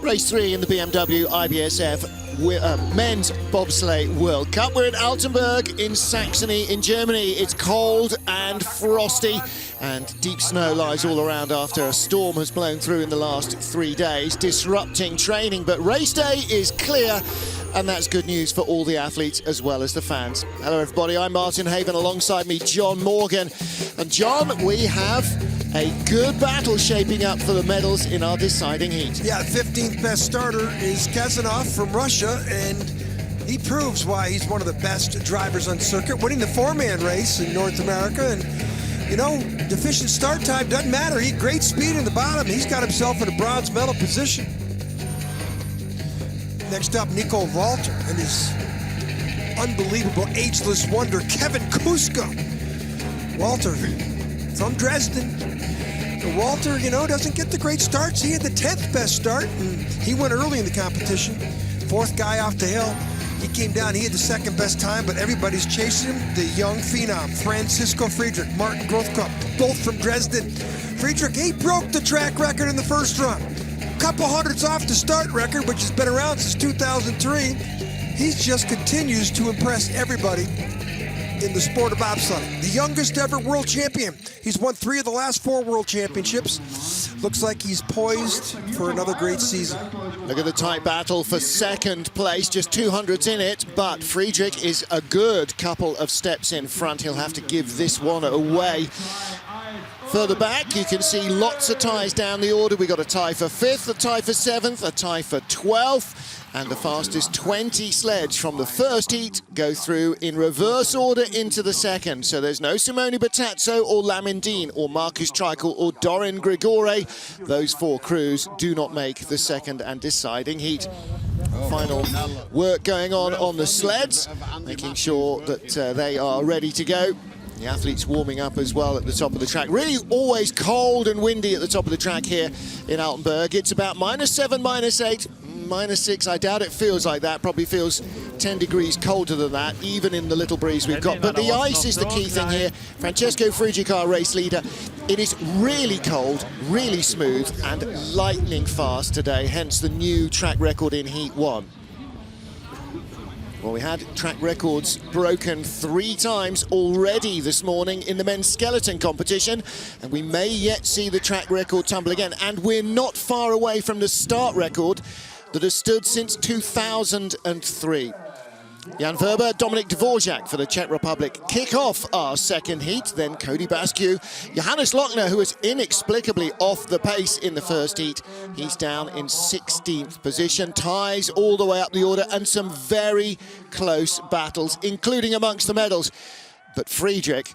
Race 3 in the BMW IBSF Men's Bobsleigh World Cup. We're in Altenberg in Saxony in Germany. It's cold and frosty and deep snow lies all around after a storm has blown through in the last 3 days, disrupting training. But race day is clear, and that's good news for all the athletes as well as the fans. Hello everybody, I'm Martin Haven, alongside me John Morgan. And John, we have a good battle shaping up for the medals in our deciding heat. Yeah, 15th best starter is Kazanov from Russia, and he proves why he's one of the best drivers on circuit, winning the four-man race in North America. And you know, deficient start time doesn't matter. He great speed in the bottom. He's got himself in a bronze medal position. Next up, Nico Walter and his unbelievable ageless wonder, Kevin Kuska. Walter from Dresden. Walter, you know, doesn't get the great starts. He had the 10th best start, and he went early in the competition. Fourth guy off the hill. He came down, he had the second best time, but everybody's chasing him. The young phenom, Francisco Friedrich, Martin Grothkopf, both from Dresden. Friedrich, he broke the track record in the first run. Couple hundreds off the start record, which has been around since 2003. He just continues to impress everybody in the sport of bobsledding. The youngest ever world champion. He's won 3 of the last 4 world championships. Looks like he's poised for another great season. Look at the tight battle for second place, just 200s in it, but Friedrich is a good couple of steps in front. He'll have to give this one away. Further back, you can see lots of ties down the order. We got a tie for 5th, a tie for 7th, a tie for 12th, and the fastest 20 sleds from the first heat go through in reverse order into the second. So there's no Simone Battazzo or Lamindine or Marcus Treichel or Dorin Grigore. Those 4 crews do not make the second and deciding heat. Final work going on the sleds, making sure that they are ready to go. The athletes warming up as well at the top of the track. Really always cold and windy at the top of the track here in Altenberg. It's about -7, -8, -6. I doubt it feels like that. Probably feels 10 degrees colder than that, even in the little breeze we've got. But the ice is the key thing here. Francesco Friedrich, our race leader. It is really cold, really smooth, and lightning fast today, hence the new track record in Heat 1. Well, we had track records broken 3 times already this morning in the men's skeleton competition, and we may yet see the track record tumble again. And we're not far away from the start record that has stood since 2003. Jan Verber, Dominik Dvorak for the Czech Republic kick off our second heat. Then Cody Basque, Johannes Lochner, who was inexplicably off the pace in the first heat. He's down in 16th position. Ties all the way up the order and some very close battles, including amongst the medals. But Friedrich,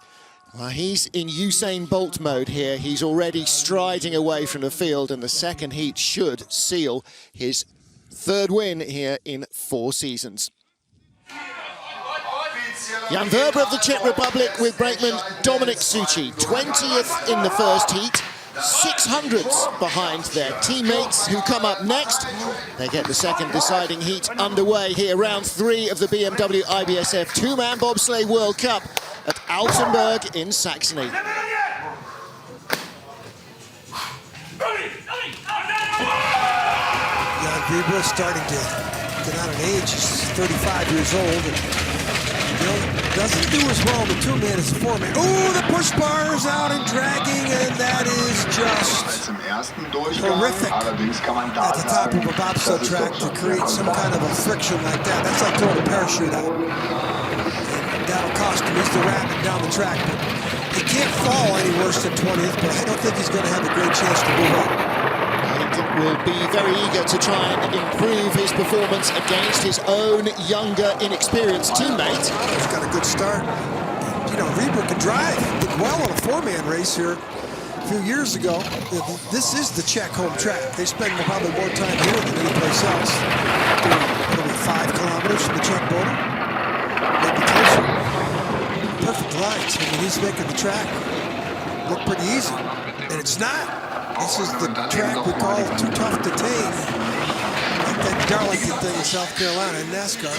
well, he's in Usain Bolt mode here. He's already striding away from the field, and the second heat should seal his 3rd win here in 4 seasons. Jan Verber of the Czech Republic with brakeman Dominik Suchy, 20th in the first heat, 600ths behind their teammates who come up next. They get the second deciding heat underway here, round 3 of the BMW IBSF 2-man bobsleigh World Cup at Altenberg in Saxony. Jan Verber is starting to get out of age. He's 35 years old. And, you know, doesn't do as well in the 2-man as the 4-man. Oh, the push bar is out and dragging, and that is just horrific at the top of a bobsled track to create some kind of a friction like that. That's like throwing a parachute out. And that'll cost him. He's the rabbit down the track. But he can't fall any worse than 20th, but I don't think he's going to have a great chance to move up. Will be very eager to try and improve his performance against his own younger, inexperienced teammate. He's got a good start. You know, Reber can drive. Did well on a 4-man race here a few years ago. This is the Czech home track. They spend probably more time here than any place else. Probably 5 kilometers from the Czech border. Maybe closer. Perfect lines. I mean, he's making the track look pretty easy. And it's not. This is the track we call too tough to tame. Like that Darlington thing in South Carolina in NASCAR.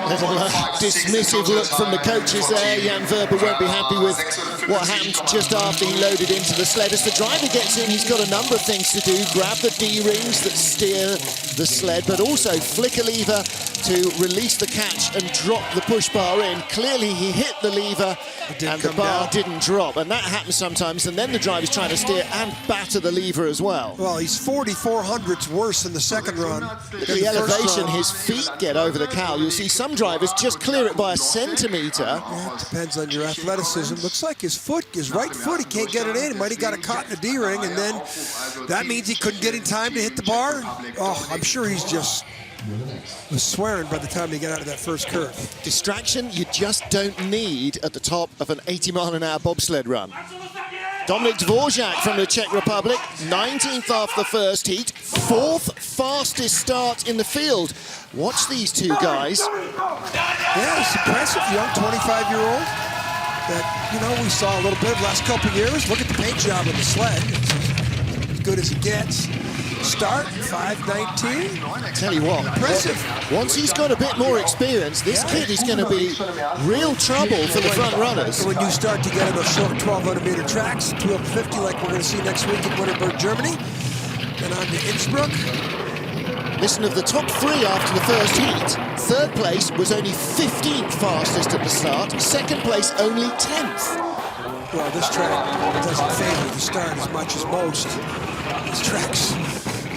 Little dismissive look from the coaches there. Jan Verber won't be happy with what happened just after he loaded into the sled. As the driver gets in, he's got a number of things to do. Grab the D-rings that steer the sled, but also flick a lever to release the catch and drop the push bar in. Clearly, he hit the lever and the bar didn't drop. And that happens sometimes, and then the driver's trying to steer and batter the lever as well. Well, he's 44 hundredths worse in the second run. The elevation his feet get over the cowl, you'll see some drivers just clear it by a centimetre. Yeah, it depends on your athleticism. Looks like his right foot, he can't get it in. He might have got a caught in the D-ring, and then that means he couldn't get in time to hit the bar. Oh, I'm sure he's just was swearing by the time he got out of that first curve. Distraction you just don't need at the top of an 80-mile-an-hour bobsled run. Dominik Dvorak from the Czech Republic, 19th off the first heat, 4th fastest start in the field. Watch these two guys. Yeah, it's impressive, young 25-year-old that, you know, we saw a little bit the last couple of years. Look at the paint job of the sled. It's as good as it gets. Start 5:19. Tell you what, impressive. Once he's got a bit more experience, this kid is going to be real trouble for the front runners. When you start to get in those short 1,200-meter tracks, 250 like we're going to see next week in Winterberg, Germany, and on to Innsbruck. Listen, of the top 3 after the first heat, 3rd place was only 15th fastest at the start, 2nd place only 10th. Well, this track doesn't favor the start as much as most. This track's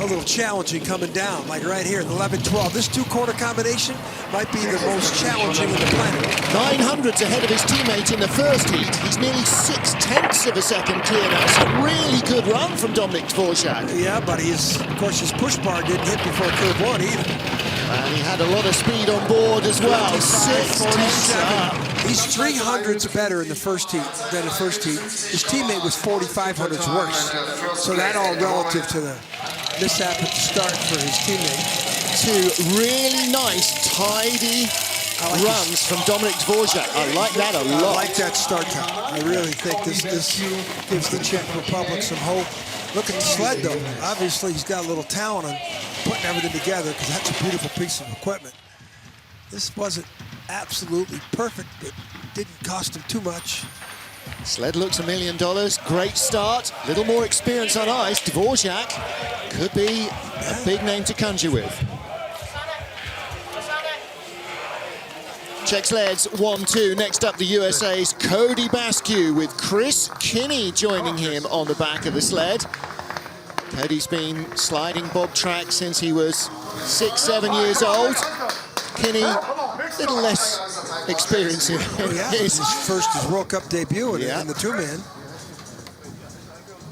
a little challenging coming down, like right here, the 11-12. This two-corner combination might be the most challenging on the planet. 900s ahead of his teammate in the first heat. He's nearly 0.6 of a second clear now. It's a really good run from Dominik Dvorak. Yeah, but of course, his push bar didn't hit before curve 1 either. And he had a lot of speed on board as well. 6:10 up. He's 300s better in the first heat than the first heat. His teammate was 4,500s worse. So that all relative to the mishap at the start for his teammate. 2 really nice, tidy runs from Dominik Dvorak. I like that a lot. I like that start time. I really think this gives the Czech Republic some hope. Look at the sled, though. Obviously, he's got a little talent on putting everything together because that's a beautiful piece of equipment. This wasn't absolutely perfect, but didn't cost him too much. Sled looks $1 million. Great start. Little more experience on ice. Dvorak could be a big name to conjure with. Czech sleds 1-2. Next up, the USA's Cody Basque with Chris Kinney joining him on the back of the sled. Cody's been sliding bob track since he was 6-7 years old. Kinney, a little less experience in his World Cup debut in the two-man.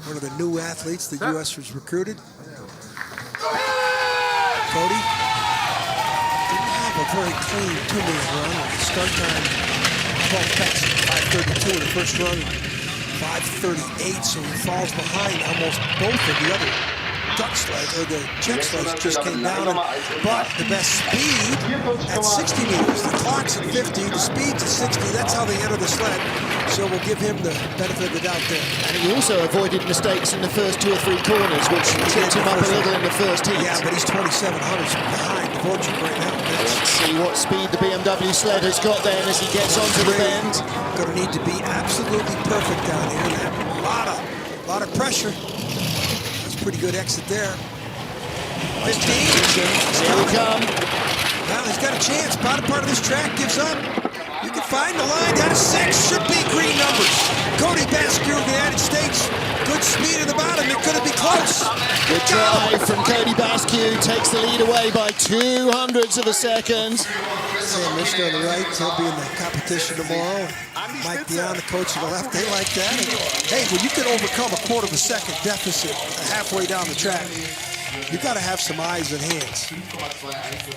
One of the new athletes the U.S. has recruited. Cody didn't have a very clean two-man run. Start time 12 packs, 5:32 in the first run, 5:38, so he falls behind almost both of the other Dutch sleds, or the Czech sleds just came down, but the best speed at 60 meters. The clock's at 50, the speed's at 60. That's how they enter the sled. So we'll give him the benefit of the doubt there. And he also avoided mistakes in the first 2 or 3 corners, which tripped him up a little in the first heat. Yeah, but he's 2,700 behind Dvorak right now. Let's see what speed the BMW sled has got there as he gets onto the bend. Going to need to be absolutely perfect down here. A lot of pressure. Pretty good exit there. 15. Here we come. Well, he's got a chance. Bottom part of this track gives up. You can find the line down to 6. Should be green numbers. Cody Basque of the United States. Good speed at the bottom. It could be close. Good drive from Cody Basque. Takes the lead away by 200ths of a second. Sam Mister on the right. He'll be in the competition tomorrow. Mike Dion, the coach on the left, they like that. And, hey, when you can overcome a 1/4 second deficit halfway down the track, you got to have some eyes and hands.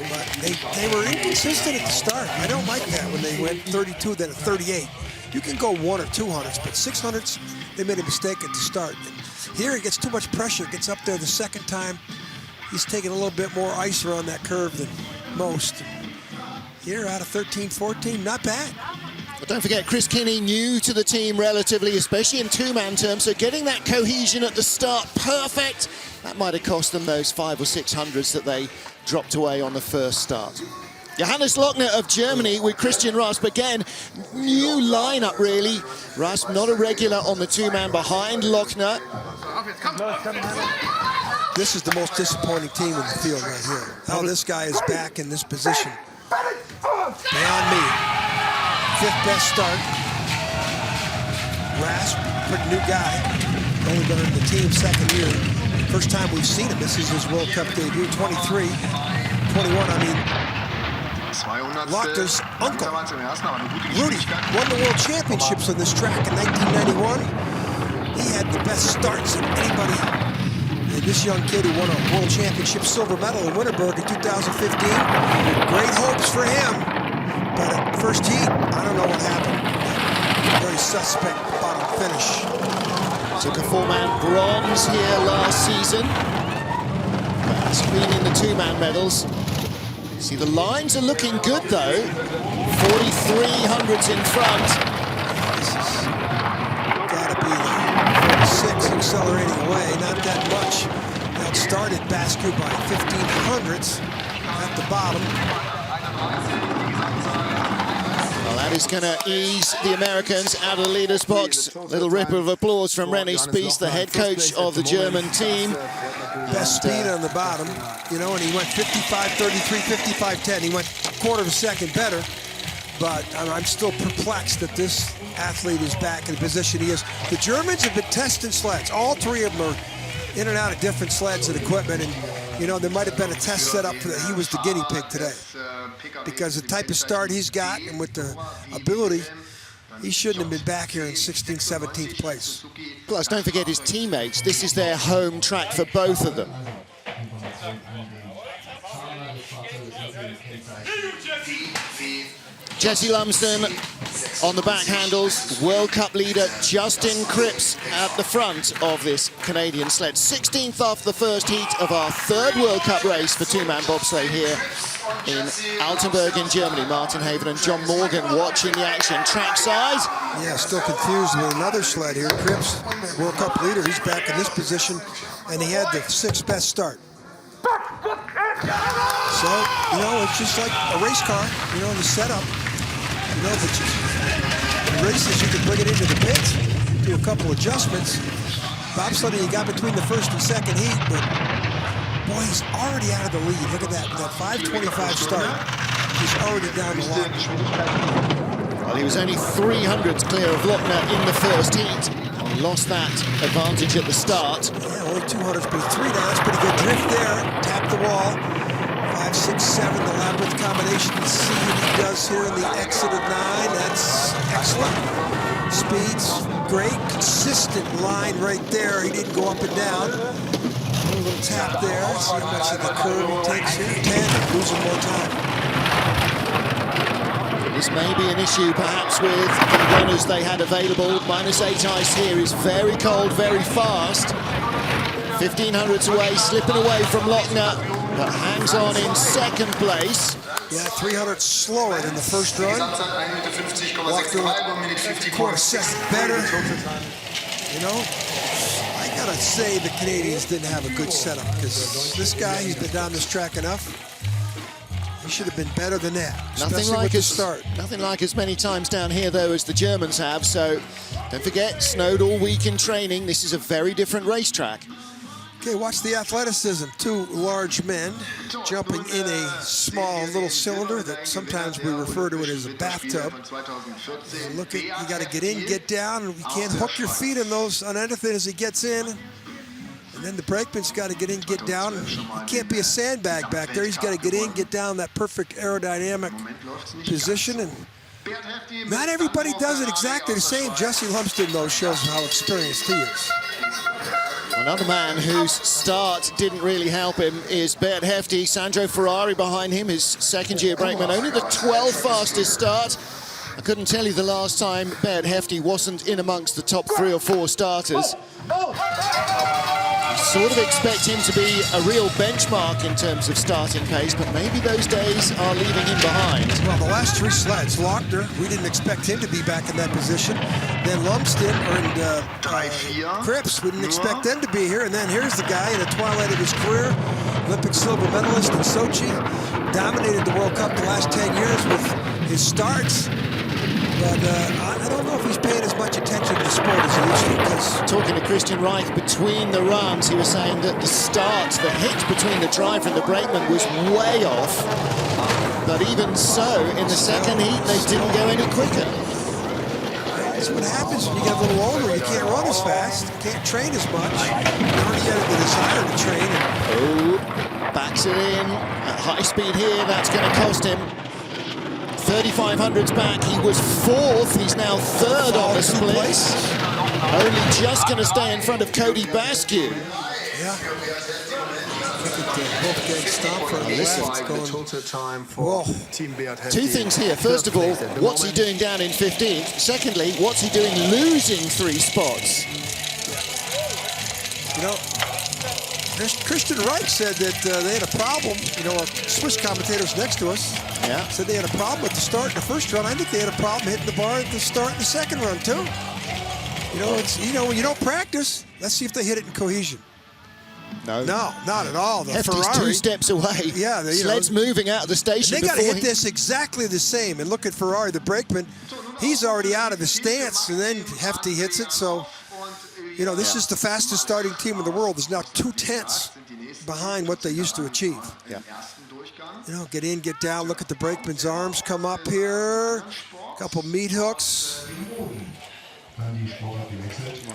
But they were inconsistent at the start. I don't like that when they went 32, then 38. You can go 1 or 200s, but 600s, they made a mistake at the start. And here, he gets too much pressure, gets up there the second time. He's taking a little bit more ice around that curve than most. Here, out of 13, 14, not bad. But don't forget, Chris Kinney, new to the team relatively, especially in two-man terms, so getting that cohesion at the start perfect, that might have cost them those 5 or 600s that they dropped away on the first start. Johannes Lochner of Germany with Christian Rasp. Again, new lineup really. Rasp not a regular on the two-man behind Lochner. This is the most disappointing team in the field right here. How this guy is back in this position. Beyond me. 5th best start. Rasp, pretty new guy. Only been in the team 2nd year. First time we've seen him. This is his World Cup debut. 23, 21. I mean, Lochner's uncle, Rudy, won the World Championships on this track in 1991. He had the best starts of anybody. And this young kid who won a World Championship silver medal in Winterberg in 2015. Great hopes for him. But at first heat, I don't know what happened. Very suspect bottom finish. Took a 4-man bronze here last season. Screening the 2-man medals. See, the lines are looking good though. 4300s in front. This has got to be the 46 accelerating away. Not that much. Outstarted Bascu by 1500ths at the bottom. Well, that is going to ease the Americans out of the leader's box. Little rip of applause from René Spiess, the head coach of the German team. Best speed on the bottom, you know, and he went 55.33, 55.10. He went a quarter of a second better, but I'm still perplexed that this athlete is back in the position he is. The Germans have been testing sleds. All 3 of them are in and out of different sleds and equipment, and, you know, there might have been a test set up that he was the guinea pig today. Because the type of start he's got and with the ability, he shouldn't have been back here in 16th, 17th place. Plus, don't forget his teammates. This is their home track for both of them. Jesse Lumsden on the back handles. World Cup leader Justin Cripps at the front of this Canadian sled. 16th after the first heat of our 3rd World Cup race for 2-man bobsleigh here in Altenberg in Germany. Martin Haven and John Morgan watching the action trackside. Yeah, still confused with another sled here. Cripps, World Cup leader, he's back in this position, and he had the 6th best start. So, you know, it's just like a race car, you know, the setup. You know, but the races, you can bring it into the pits, do a couple adjustments. Bobsleigh, he got between the 1st and 2nd heat, but boy, he's already out of the lead. Look at that, that 5:25 start. He's already down the line. Well, he was only 300s clear of Lochner in the first heat. He lost that advantage at the start. Yeah, only 200s, but 3 now. That's pretty good drift there. Tap the wall. 5, 6, 7, the labyrinth combination. You see what he does here in the exit of 9. That's excellent. Speeds great, consistent line right there. He didn't go up and down. A little tap there. See how much of the curve he takes here. 10, losing more time. This may be an issue perhaps with the runners they had available. -8 ice here is very cold, very fast. 1500s away, slipping away from Lochner, but hangs on in 2nd place. Yeah, 300 slower than the first run. Walked through a quarter second better. You know, I gotta say the Canadians didn't have a good setup, because this guy, he's been down this track enough. He should have been better than that, especially with the start. Nothing like as many times down here, though, as the Germans have. So don't forget, snowed all week in training. This is a very different racetrack. Okay, watch the athleticism. 2 large men jumping in a small little cylinder that sometimes we refer to it as a bathtub. And look at, you got to get in, get down, and you can't hook your feet in those on anything as he gets in. And then the brakeman's got to get in, get down. He can't be a sandbag back there. He's got to get in, get down that perfect aerodynamic position. And not everybody does it exactly the same. Jesse Lumsden, though, shows how experienced he is. Another man whose start didn't really help him is Bert Hefty. Sandro Ferrari behind him, his 2nd-year brakeman. Only the 12th fastest start. I couldn't tell you the last time Bert Hefty wasn't in amongst the top 3 or 4 starters. You sort of expect him to be a real benchmark in terms of starting pace, but maybe those days are leaving him behind. Well, the last three sleds. Lochner, we didn't expect him to be back in that position. Then Lumsden and Cripps, we didn't expect them to be here. And then here's the guy in the twilight of his career, Olympic silver medalist in Sochi, dominated the World Cup the last 10 years with his starts. But I don't know if he's paying as much attention to the sport as he used to. Because talking to Christian Reich between the runs, he was saying that the start, the hit between the driver and the brakeman was way off. But even so, in the second heat, they didn't go any quicker. That's what happens when you get a little older. You can't run as fast, can't train as much. You already have the desire to train. Oh, backs it in at high speed here. That's going to cost him. 3,500's back. He was fourth. He's now third on the split. Only just going to stay in front of Cody Basque. Yeah. Both getting stomped for the left. Two things here. First of all, what's he doing down in 15th? Secondly, what's he doing losing 3 spots? You know, Christian Reich said that they had a problem. You know, our Swiss commentators next to us said they had a problem at the start in the first run. I think they had a problem hitting the bar at the start in the second run, too. You know, it's, you know, when you don't practice, let's see if they hit it in cohesion. No, not at all. The Hefty's Ferrari, 2 steps away. Yeah, Sled's moving out of the station. They got to hit this exactly the same. And look at Ferrari, the brakeman. He's already out of his stance, and then Hefty hits it. So, you know, this is the fastest starting team in the world. There's now 2 tenths behind what they used to achieve. Yeah. You know, get in, get down. Look at the brakeman's arms come up here. A couple meat hooks. Well,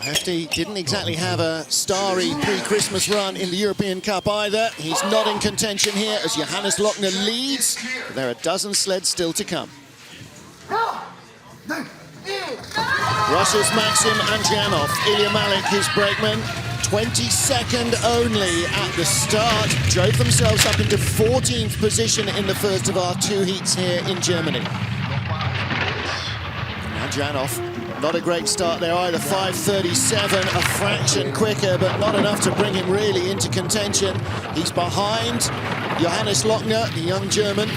Hefty didn't exactly have a starry pre-Christmas run in the European Cup either. He's not in contention here as Johannes Lochner leads. There are a dozen sleds still to come. Russia's Maxim Andrianov, Ilya Malik, his brakeman, 22nd only at the start. Drove themselves up into 14th position in the first of our 2 heats here in Germany. Andrianov, not a great start there either, 5:37, a fraction quicker, but not enough to bring him really into contention. He's behind Johannes Lochner, the young German.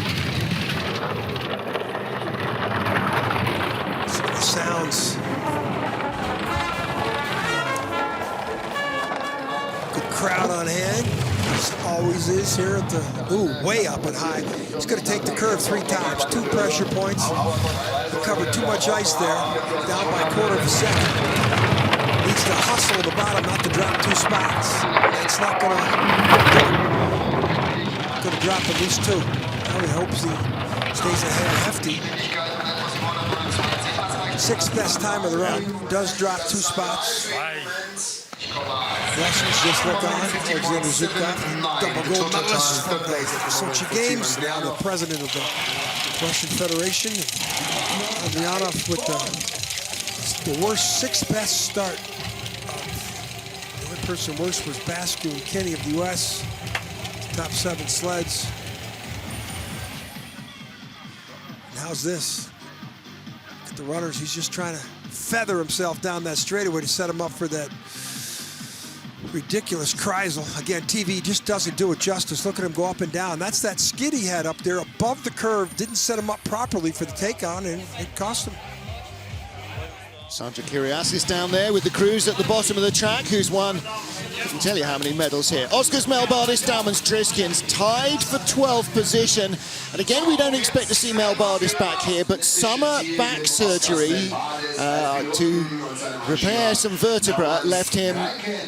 Sounds. Good crowd on hand. Always is here at the, way up and high. He's going to take the curve 3 times, 2 pressure points. Covered too much ice there, down by a quarter of a second. Needs to hustle at the bottom, not to drop 2 spots. That's not going to drop at least 2. Now he hopes he stays ahead of Hefty. 6th best time of the run. Does drop 2 spots. Russians just look on. Alexander Zhukov, double gold medalist from the Sochi Games, now the president of the Russian Federation. Andrianov with the worst 6th best start. The only person worse was Basque and Kenny of the U.S. Top 7 sleds. And how's this? Look at the runners. He's just trying to feather himself down that straightaway to set him up for that ridiculous Kreisel. Again, TV just doesn't do it justice. Look at him go up and down. That's that skid he had up there above the curve. Didn't set him up properly for the take-on, and it cost him. Sandra Kyriasis down there with the crews at the bottom of the track, who's won, I can tell you how many medals here. Oskars Melbardis, Daumans Driskins tied for 12th position. And again, we don't expect to see Melbardis back here, but summer back surgery to repair some vertebra left him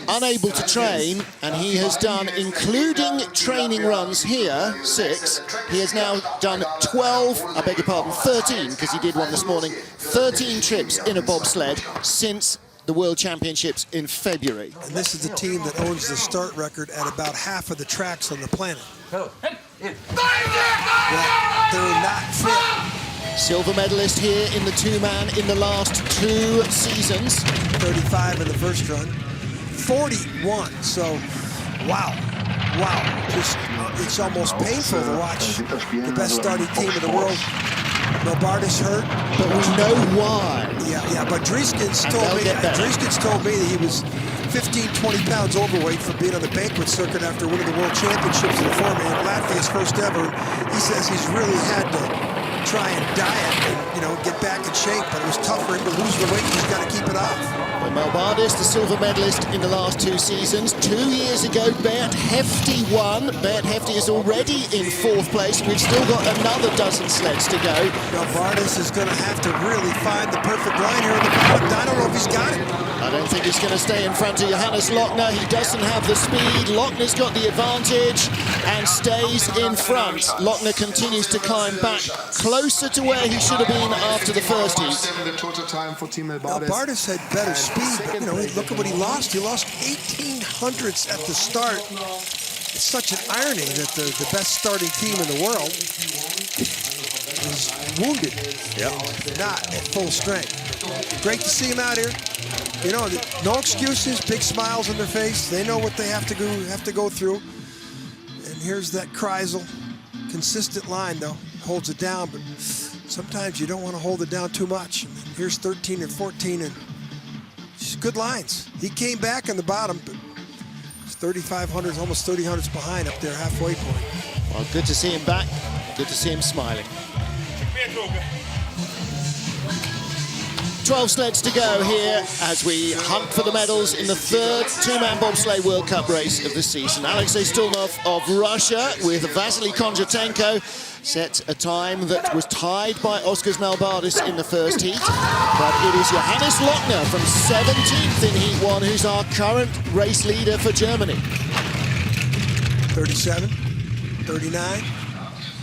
unable to train, and he has done, including training runs here, 6. He has now done 12, I beg your pardon, 13, because he did one this morning, 13 trips in a bobsled since the World Championships in February. And this is the team that owns the start record at about half of the tracks on the planet. Well, they're not fit. Silver medalist here in the 2-man in the last 2 seasons. 35 in the first run, 41. So, wow. Just, it's almost painful to watch the best starting team in the world. Melbardis hurt, but we know why. Yeah, but Driskins told me that he was 15, 20 pounds overweight for being on the banquet circuit after winning the World Championships in the format. Latvia's first ever. He says he's really had to try and diet and, you know, get back in shape, but it was tough for him to lose the weight. He's got to keep it off. Well, Melbardis, the silver medalist in the last 2 seasons. 2 years ago, Bert Hefty won. Bert Hefty is already in 4th place. We've still got another dozen sleds to go. Melbardis is going to have to really find the perfect line here in the paddock. I don't know if he's got it. I don't think he's going to stay in front of Johannes Lochner. He doesn't have the speed. Lochner's got the advantage and stays in front. Lochner continues to climb back closer to where he should have been after the first heat. Melbardis had better speed, but, you know, look at what he lost. He lost 18 hundredths at the start. It's such an irony that the best starting team in the world is wounded, not at full strength. Great to see him out here. You know, no excuses, big smiles on their face. They know what they have to go through. And here's that Kreisel. Consistent line, though. Holds it down, but sometimes you don't want to hold it down too much. And here's 13 and 14, and just good lines. He came back on the bottom, but it's 3,500, almost 3,000 behind up there, halfway point. Well, good to see him back. Good to see him smiling. 12 sleds to go here as we hunt for the medals in the 3rd two-man bobsleigh World Cup race of the season. Alexei Stulnov of Russia with Vasily Kondratenko set a time that was tied by Oskars Melbardis in the first heat. But it is Johannes Lochner from 17th in Heat 1 who's our current race leader for Germany. 37, 39.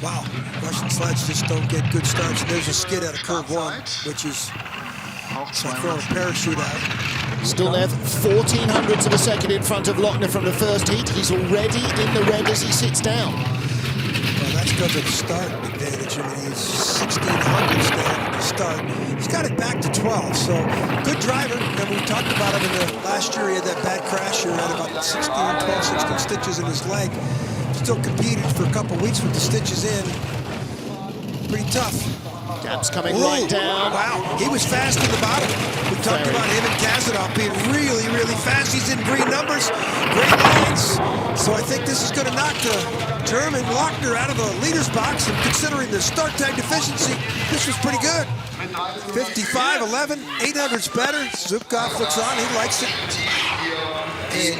Wow, Russian sleds just don't get good starts. There's a skid out of curve 1, which is like throwing a parachute out. Stulnev 1400ths of a second in front of Lochner from the first heat. He's already in the red as he sits down. Well, that's because of the start advantage. I mean, he's 1600ths there at the start. He's got it back to 12, so good driver. And we talked about him in the last year. He had that bad crash here. He had about 16 stitches in his leg. Still competed for a couple weeks with the stitches in. Pretty tough. Gap's coming right down. Wow, he was fast in the bottom. We talked about him and Kazanov being really, really fast. He's in green numbers, great lines. So I think this is going to knock the German Lochner out of the leader's box. And considering the start time deficiency, this was pretty good. 55-11, 800's better. Zubkov looks on, he likes it. And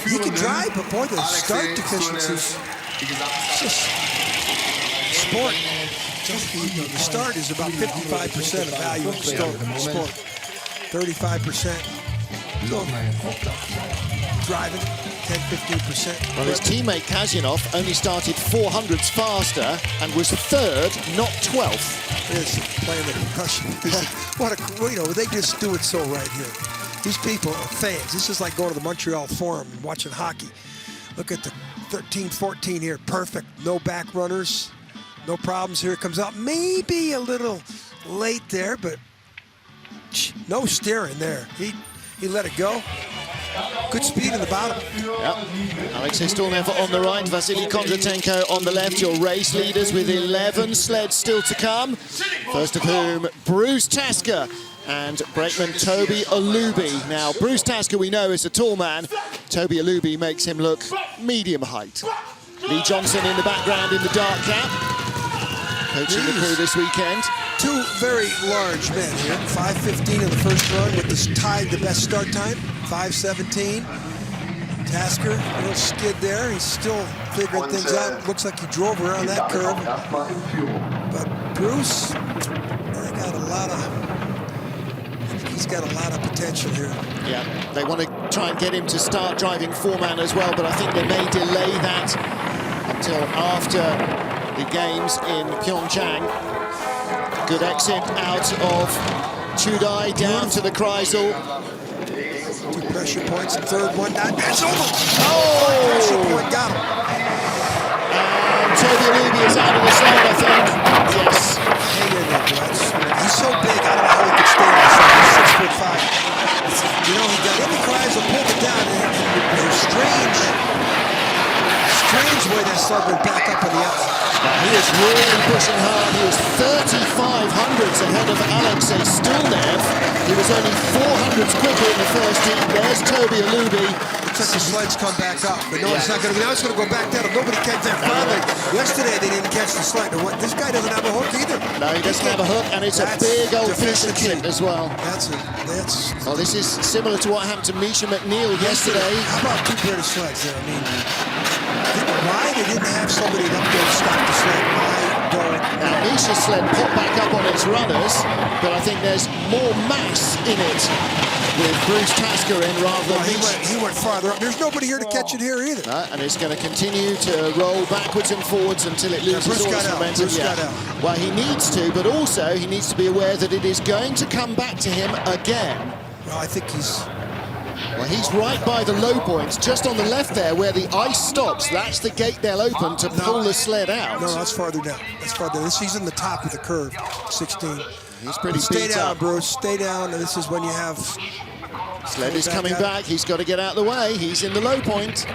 he can drive, but boy, the start deficiencies. Just sport. The start is about 55% of value of sport. 35%. Driving, 10-15%. Well, his teammate Kazyanov only started 400ths faster and was 3rd, not 12th. This playing the concussion. You know, they just do it so right here. These people are fans. This is like going to the Montreal Forum and watching hockey. Look at the 13-14 here, perfect. No back runners. No problems here. It comes out maybe a little late there, but no steering there. He let it go. Good speed in the bottom. Yep. Alexei Stulnev on the right, Vasily Kondratenko on the left. Your race leaders with 11 sleds still to come. First of whom, Bruce Tasker and brakeman Toby Alubi. Now, Bruce Tasker we know is a tall man. Toby Alubi makes him look medium height. Lee Johnson in the background in the dark cap. Coaching the crew this weekend. Two very large men here. 5:15 in the first run with this tied the best start time. 5:17. Tasker, a little skid there. He's still figuring things out. Looks like he drove around that curve. But Bruce, they got a lot of. He's got a lot of potential here. Yeah, they want to try and get him to start driving 4-man as well, but I think they may delay that until after the games in Pyeongchang. Good exit out of Chudai down to the Kreisel. 2 pressure points, the third one. That's over. Oh! Pressure point got him. And Toby Alubi is out of the slide, I think. Yes. Hang in there, Bryce. He's so big, I don't know how he could stay on the side. He's 6'5". You know, he got in the Kreisel, pulled it down, and it was a strange way that sled went back up in the outside. He is really pushing hard. He was 3,500ths ahead of Alexei Stulnev. He was only 400ths quicker in the first heat. There's Toby Alubi. that the sleds come back up. But no, it's not going to. Now it's going to go back down. If nobody catch that finally. Yesterday they didn't catch the sled. What? This guy doesn't have a hook either. No, he doesn't have a hook, and it's a big old piece of kit as well. That's. Well, this is similar to what happened to Misha McNeil yesterday. How about 2 pairs of sleds there? I mean, why they didn't have somebody up there to stop the sled? I don't. Now, Misha's sled popped back up on its runners, but I think there's more mass in it with Bruce Tasker in rather than Misha. He went farther up. There's nobody here to catch it here either. And it's going to continue to roll backwards and forwards until it loses all its momentum. Bruce got out. Well, he needs to, but also he needs to be aware that it is going to come back to him again. Well, I think he's... Well, he's right by the low points, just on the left there where the ice stops. That's the gate they'll open to pull the sled out. No, that's farther down. That's farther down. He's in the top of the curve, 16. He's pretty Stay beat down, up. Bruce. Stay down. And this is when you have... Sled is coming back. He's got to get out of the way. He's in the low point. So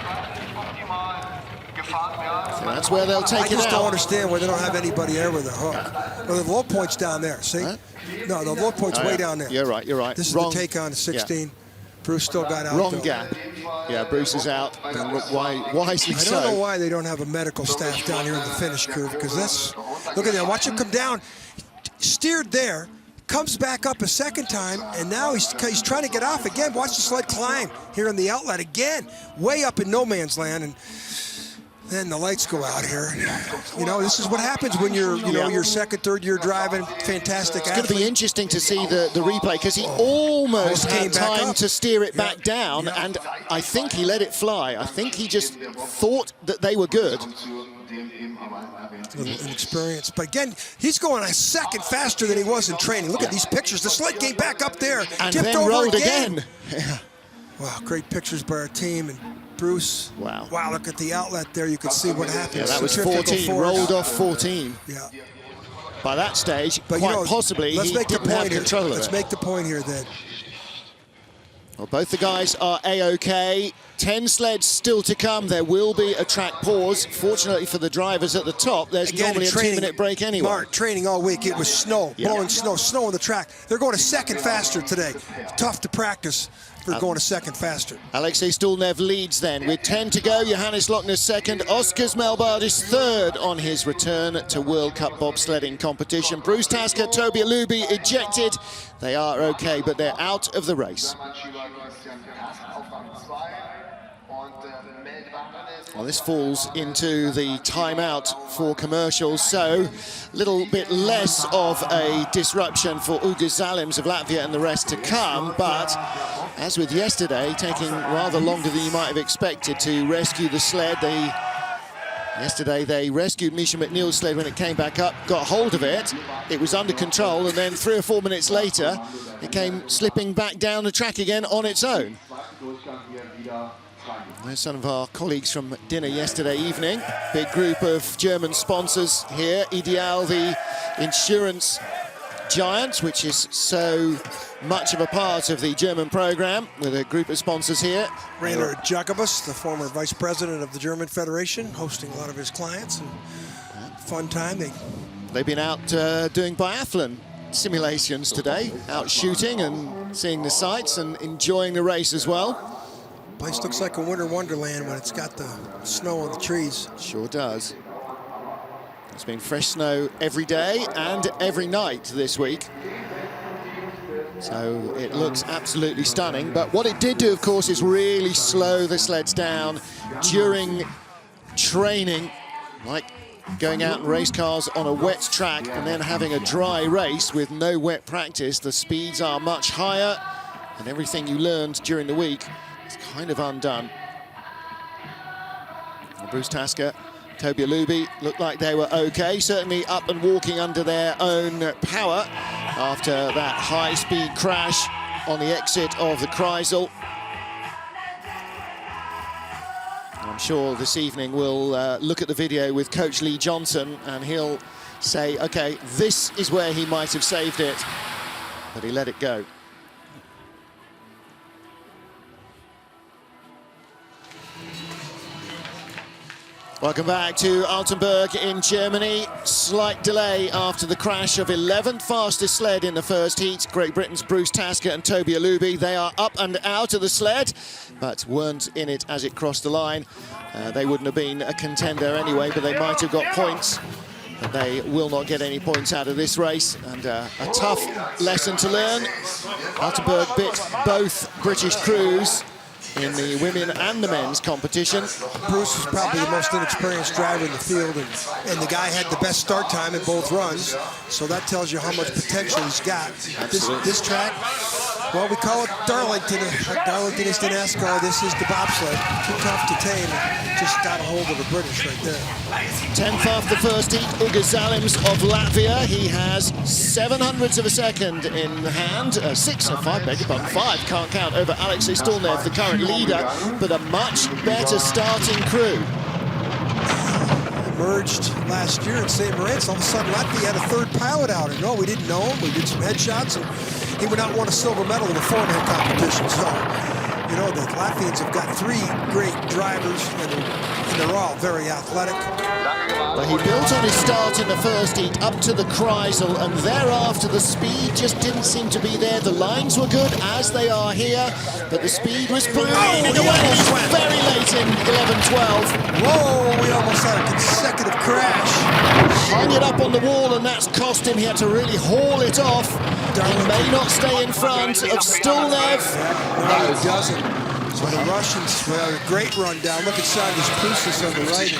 that's where they'll take it out. I just don't understand why they don't have anybody there with a hook. Well, the low point's down there, see? Huh? No, the low point's way down there. You're right, you're right. This is Wrong. the take on 16. Yeah. Bruce still got out. Wrong gap. Yeah, Bruce is out. And wisely so. I don't know why they don't have a medical staff down here in the finish curve, because that's... Look at that. Watch him come down. Steered there. Comes back up a second time, and now he's trying to get off again. Watch the sled climb here in the outlet again. Way up in no man's land, and then the lights go out here. You know, this is what happens when you're, your second, third year driving. Fantastic athlete. It's going to be interesting to see the replay, because he almost had time to steer it back down, and I think he let it fly. I think he just thought that they were good. Inexperience, but again, he's going a second faster than he was in training. Look at these pictures. The sled came back up there, and tipped then over rolled again. Wow, great pictures by our team. And Bruce, wow, look at the outlet there. You can see what happened. Yeah, that was 14, rolled off 14. Yeah. By that stage, but quite possibly, he didn't have control of it. Let's make the point here that... Well, both the guys are A-OK. 10 sleds still to come. There will be a track pause. Fortunately for the drivers at the top, there's normally a 2-minute break anyway. Mark, training all week. It was snow, blowing snow on the track. They're going a second faster today. Tough to practice for going a second faster. Alexei Stulnev leads then with 10 to go. Johannes Lochner second. Oskar Smelbard is third on his return to World Cup bobsledding competition. Bruce Tasker, Toby Alubi ejected. They are okay, but they're out of the race. Well, this falls into the timeout for commercials, so a little bit less of a disruption for Ugas Zalims of Latvia and the rest to come, but as with yesterday, taking rather longer than you might have expected to rescue the sled. Yesterday they rescued Misha McNeil's sled when it came back up, got hold of it, it was under control, and then 3 or 4 minutes later, it came slipping back down the track again on its own. There's some of our colleagues from dinner yesterday evening. Big group of German sponsors here. Ideal, the insurance giant, which is so much of a part of the German program, with a group of sponsors here. Rainer Jacobus, the former vice president of the German Federation, hosting a lot of his clients. And fun time. They've been out doing biathlon simulations today, out shooting and seeing the sights and enjoying the race as well. Place looks like a winter wonderland when it's got the snow on the trees. Sure does. It's been fresh snow every day and every night this week. So it looks absolutely stunning. But what it did do, of course, is really slow the sleds down during training, like going out in race cars on a wet track and then having a dry race with no wet practice. The speeds are much higher, and everything you learned during the week is kind of undone. Bruce Tasker, Toby Alubi looked like they were okay, certainly up and walking under their own power after that high-speed crash on the exit of the Kreisel. I'm sure this evening we'll look at the video with Coach Lee Johnson, and he'll say, okay, this is where he might have saved it, but he let it go. Welcome back to Altenberg in Germany. Slight delay after the crash of 11th fastest sled in the first heat. Great Britain's Bruce Tasker and Toby Alubi. They are up and out of the sled, but weren't in it as it crossed the line. They wouldn't have been a contender anyway, but they might have got points. But they will not get any points out of this race. And a tough lesson to learn. Altenberg bit both British crews in the women and the men's competition. Bruce was probably the most inexperienced driver in the field, and the guy had the best start time in both runs, so that tells you how much potential he's got. This track, well, we call it Darlington. Darlington is NASCAR. This is the bobsled. Too tough to tame. Just got a hold of the British right there. 10th off the first heat, Uga Zalims of Latvia. He has 0.07 of a second in hand. 5, can't count, over Alexei Stulnev, the current leader, but a much better starting crew. Emerged last year in St. Moritz. All of a sudden, Latvia had a third pilot out. And no, we didn't know him. We did some headshots, and he went out and won a silver medal in a four-man competition. So, you know, the Latvians have got 3 great drivers, and they're all very athletic. Well, he built on his start in the first heat up to the Kreisel, and thereafter the speed just didn't seem to be there. The lines were good, as they are here, but the speed was careening away very late in 11-12. Whoa, we almost had a consecutive crash. Hung it up on the wall, and that's cost him. He had to really haul it off. He may not stay in front of Stulnev. No, he doesn't. So the Russians, well, a great run down. Look at Sanders Prusis on the right.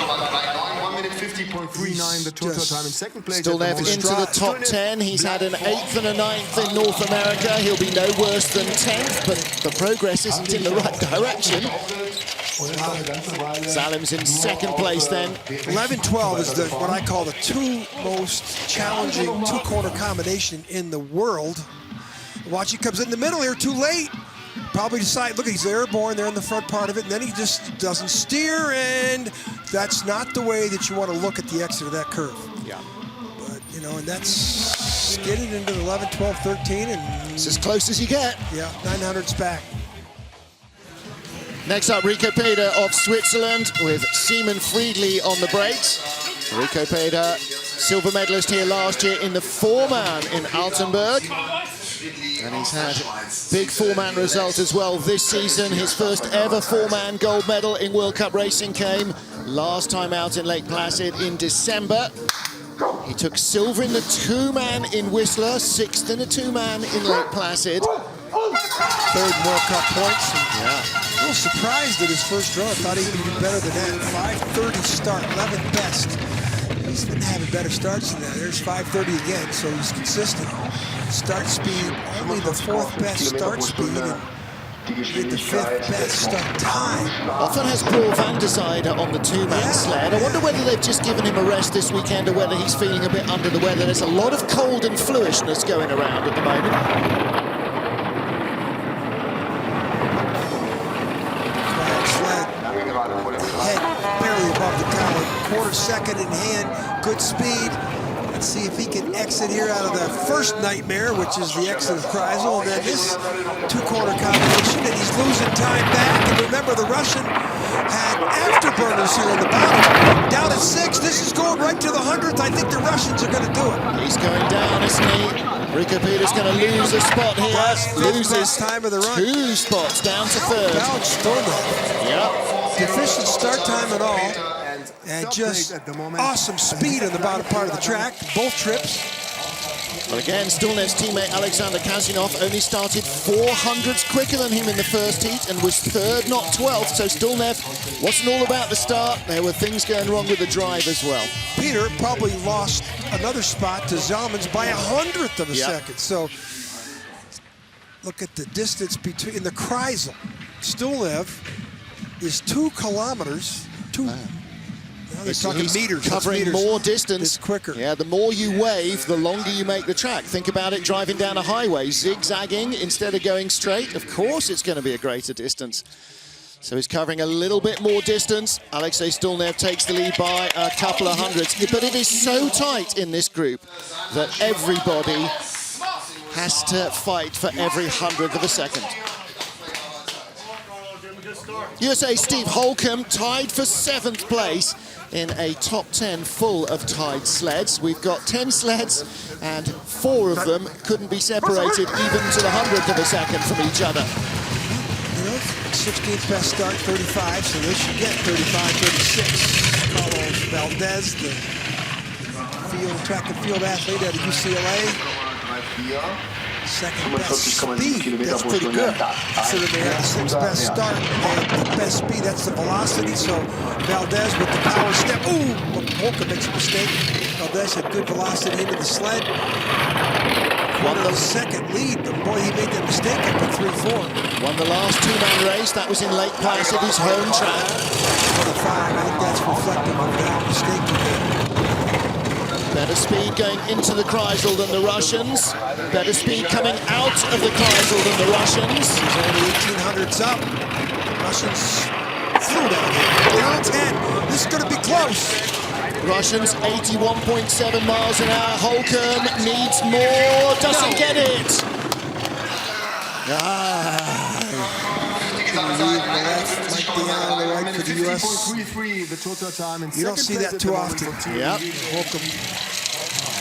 1:50.39 the total time in second place. Stulnev into the top 10. He's had an 8th and a 9th in North America. He'll be no worse than 10th, but the progress isn't in the right direction. Zalims in second place then. 11-12 is what I call the 2 most challenging 2-corner combination in the world. Watch, he comes in the middle here too late. Probably decide, look, he's airborne there in the front part of it, and then he just doesn't steer, and that's not the way that you want to look at the exit of that curve. Yeah. But, you know, and that's skidded into the 11, 12, 13, and it's as close as you get. Yeah, 900's back. Next up, Rico Peder of Switzerland with Simon Friedli on the brakes. Rico Peder, silver medalist here last year in the 4-man in Altenberg. And he's had big 4-man result as well this season. His first ever 4-man gold medal in World Cup racing came last time out in Lake Placid in December. He took silver in the 2-man in Whistler, 6th in a 2-man in Lake Placid. 3rd World Cup points. Yeah. A little surprised at his first run. I thought he could do better than that. 5:30 start, 11th best. He's been having better starts than that. There's 5:30 again, so he's consistent. Start speed, only the 4th best start speed, and the 5th best start time. Often has Paul van der Zijde on the 2-man sled. I wonder whether they've just given him a rest this weekend or whether he's feeling a bit under the weather. There's a lot of cold and fluishness going around at the moment. Head barely above the collar, 1/4 second in hand, good speed. Let's see if he can exit here out of the first nightmare, which is the exit of Kreisel, and then this 2-corner combination, and he's losing time back. And remember, the Russian had afterburners here in the bottom. Down at 6, this is going right to the 100th. I think the Russians are going to do it. He's going down, isn't he? Rico Peder's going to lose a spot here. Loses time of the run. 2 spots down to 3rd. Down Stulnev. Yep. Deficient start time at all. And just awesome speed on the bottom part of the track, both trips. But again, Stulnev's teammate Alexander Kazinov only started 400ths quicker than him in the first heat and was 3rd, not 12th. So Stulnev wasn't all about the start. There were things going wrong with the drive as well. Peder probably lost another spot to Zalmans by 100th of a second. So look at the distance between the Kreisel. Stulnev is 2 kilometers. Now they're talking meters. Covering more distance. It's quicker. Yeah, the more you wave, the longer you make the track. Think about it driving down a highway, zigzagging instead of going straight. Of course it's going to be a greater distance. So he's covering a little bit more distance. Alexei Stulnev takes the lead by a couple of hundreds. But it is so tight in this group that everybody has to fight for every 100th of a second. USA Steve Holcomb tied for 7th place. in a top 10 full of tied sleds. We've got 10 sleds and 4 of them couldn't be separated even to the 100th of a second from each other. You know, 16th best start, 35, so they should get 35, 36. Carlos Valdez, the track and field athlete out of UCLA. Second best speed, that's pretty good. Considering they had the 6th best start and the best speed, that's the velocity. So Valdez with the power step. Ooh, Holcomb makes a mistake. Valdez had good velocity into the sled. Won the second lead, but boy, he made that mistake up at 3-4. Won the last two-man race. That was in Lake Placid, his home track. 25, I think that's reflective of that mistake he made. Better speed going into the Kreisel than the Russians. Better speed coming out of the Kreisel than the Russians. He's only 1800s up. Russians flew down here. Down 10. This is going to be close. Russians 81.7 miles an hour. Holcomb needs more. Doesn't get it. On the right for the U.S. You don't see that too often. Yep. Holcomb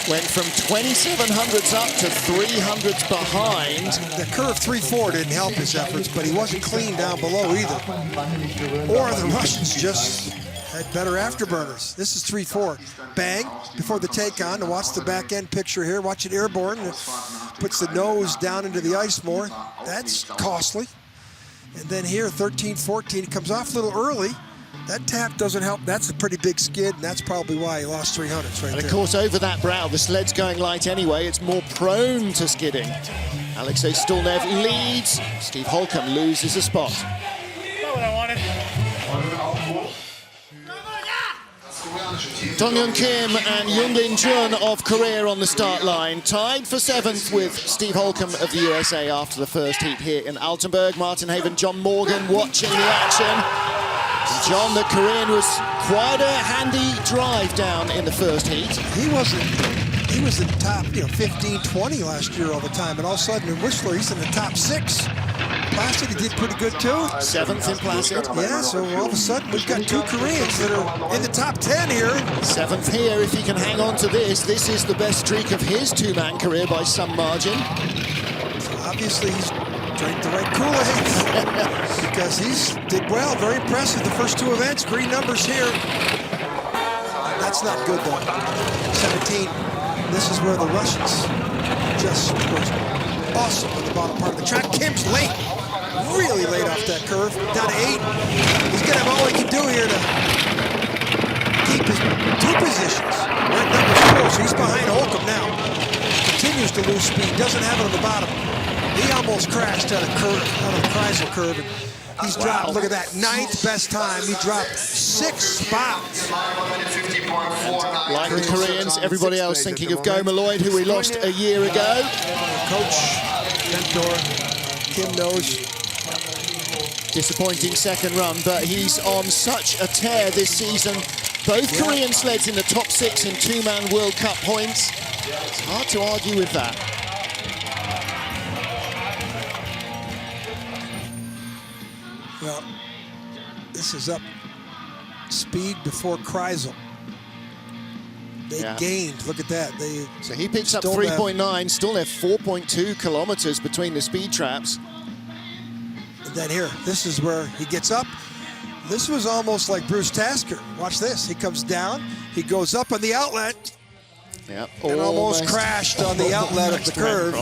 went from 2700s up to 300s behind. The curve 3-4 didn't help his efforts, but he wasn't clean down below either. Or the Russians just had better afterburners. This is 3-4. Bang, before the take on, to watch the back end picture here. Watch it airborne. It puts the nose down into the ice more. That's costly. And then here, 13-14, he comes off a little early. That tap doesn't help. That's a pretty big skid, and that's probably why he lost 300s right there. And of course, over that brow, the sled's going light anyway. It's more prone to skidding. Alexei Stulnev leads. Steve Holcomb loses a spot. Not what I wanted. Donghyun Kim and Yoonglin Jun of Korea on the start line, tied for 7th with Steve Holcomb of the USA after the first heat here in Altenberg. Martin Haven, John Morgan watching the action. John, the Korean, was quite a handy drive down in the first heat. He was in the top, 15, 20 last year all the time, and all of a sudden in Whistler, he's in the top 6. Placid, he did pretty good too. 7th in Placid. Yeah, so all of a sudden we've got 2 Koreans that are in the top 10 here. 7th here, if he can hang on to this. This is the best streak of his two-man career by some margin. So obviously he's drank the right Kool-Aid because he's did well, very impressive. The first 2 events, green numbers here. That's not good though. 17. This is where the Russians just was awesome on the bottom part of the track. Kim's late, really late off that curve, down to 8. He's gonna have all he can do here to keep his 2 positions. We're at number 4, so he's behind Holcomb now. Continues to lose speed, doesn't have it on the bottom. He almost crashed out of the Kreisel curve. And he's dropped, look at that, 9th best time. He dropped 6 spots. Like the Koreans, everybody else thinking of Goma Lloyd, who we lost a year ago. Coach, mentor, Kim knows. Disappointing second run, but he's on such a tear this season. Both Korean sleds in the top 6 in two-man World Cup points. It's hard to argue with that. Well, this is up speed before Kreisel. They gained, look at that. So he picks up 3.9, still have 4.2 kilometers between the speed traps. And then here, this is where he gets up. This was almost like Bruce Tasker. Watch this, he comes down, he goes up on the outlet, and almost crashed on the outlet of the curve.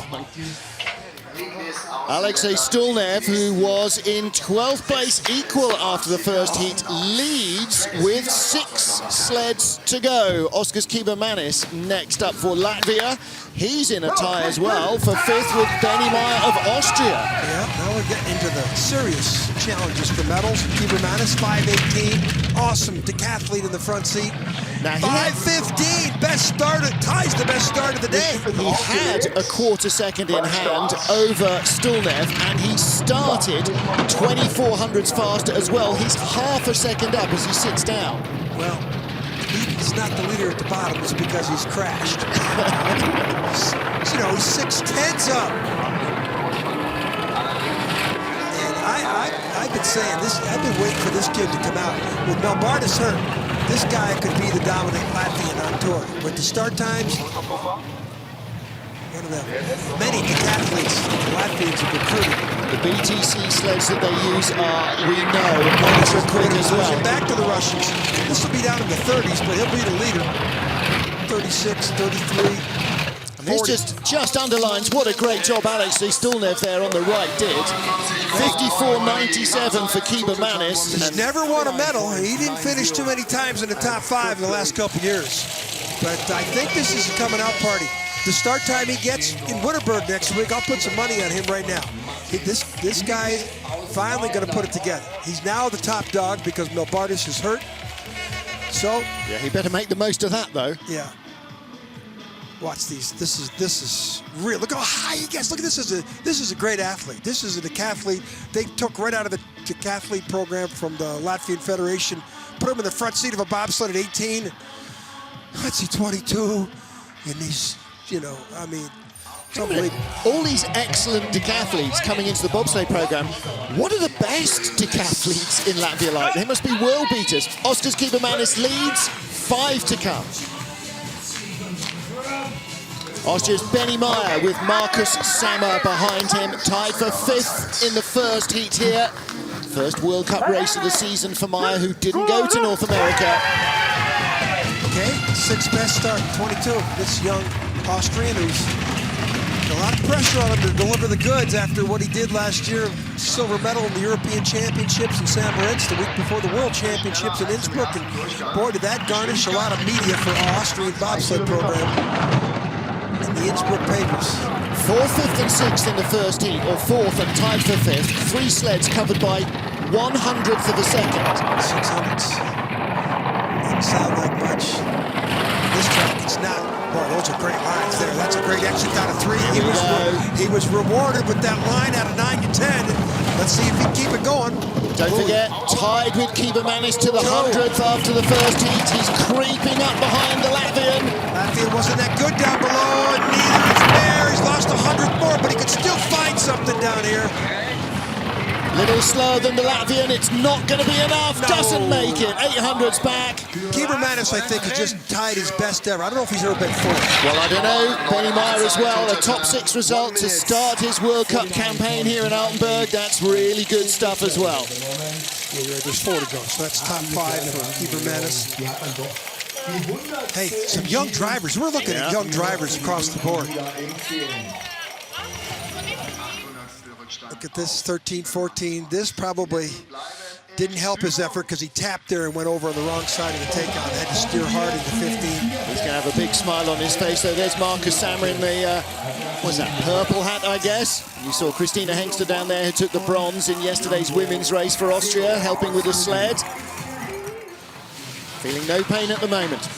Alexei Stulnev, who was in 12th place equal after the first heat, leads with 6 sleds to go. Oskars Kibermanis next up for Latvia. He's in a tie as well for 5th with Benny Meyer of Austria. Yeah, now we're getting into the serious challenges for medals. Kibermanis, 5:18. Awesome decathlete in the front seat. Now 5:15, best start, ties the best start of the day. He had a quarter second in hand over Stulnev, and he started 2400s faster as well. He's half a second up as he sits down. Well, he's not the leader at the bottom. It's because he's crashed. He's 6/10 up. And I've been saying this. I've been waiting for this kid to come out. With Melbardis hurt, this guy could be the dominant Latvian on tour. With the start times, one of the many decathletes Latvians have recruited. The BTC sleds that they use are, we know, ultra quick as well. Back to the Russians. This will be down in the 30s, but he'll be the leader. 36, 33. And this just underlines what a great job Alex Stulnev there on the right did. 54.97 for Kibermanis. He's never won a medal. He didn't finish too many times in the top 5 in the last couple years. But I think this is a coming out party. The start time he gets in Wittenberg next week, I'll put some money on him right now. This guy is finally going to put it together. He's now the top dog because Melbardis is hurt. So yeah, he better make the most of that though. Yeah. Watch these. This is real. Look how high he gets. Look at this. This is a great athlete. This is a decathlete. They took right out of the decathlete program from the Latvian Federation, put him in the front seat of a bobsled at 18. Let's see, 22, and he's, you know, I mean, it's unbelievable. All these excellent decathletes coming into the bobsleigh program. What are the best decathletes in Latvia like? They must be world beaters. Oskars Kibermanis leads, 5 to come. Austria's Benny Meyer with Markus Sammer behind him, tied for 5th in the first heat here. First World Cup race of the season for Meyer, who didn't go to North America. Okay, 6th best start, 22. This young Austrian who's a lot of pressure on him to deliver the goods after what he did last year. Silver medal in the European Championships in St. Moritz, the week before the World Championships in Innsbruck. And boy, did that garnish a lot of media for our Austrian bobsled program in the Innsbruck papers. 4th, 5th and 6th in the first heat, or 4th and tied for 5th. 3 sleds covered by 100th of a second. 600ths. Doesn't sound like much. This track, it's not. Boy, those are great lines there. That's a great exit out of 3. He was rewarded with that line out of 9 to 10. Let's see if he can keep it going. Don't forget, tied with Kibermanis to the 100th after the first heat. He's creeping up behind the Latvian. Latvian wasn't that good down below, and neither is Bear. He's lost 100 more, but he could still find something down here. Little slower than the Latvian, it's not going to be enough, no. Doesn't make it, 800's back. Kibermanis, I think, has just tied his best ever. I don't know if he's ever been 4th. Well, I don't know. Benny Meyer as well, a top 6 result to start his World Cup campaign here in Altenberg. That's really good stuff as well. Yeah, there's 4 to go, so that's top 5 for Kibermanis. Hey, some young drivers. We're looking at young drivers across the board. Look at this, 13, 14. This probably didn't help his effort because he tapped there and went over on the wrong side of the takeout. Had to steer hard into 15. He's going to have a big smile on his face, though. There's Markus Sammer in the, what's that, purple hat, I guess. You saw Christina Hengster down there who took the bronze in yesterday's women's race for Austria, helping with the sled. Feeling no pain at the moment.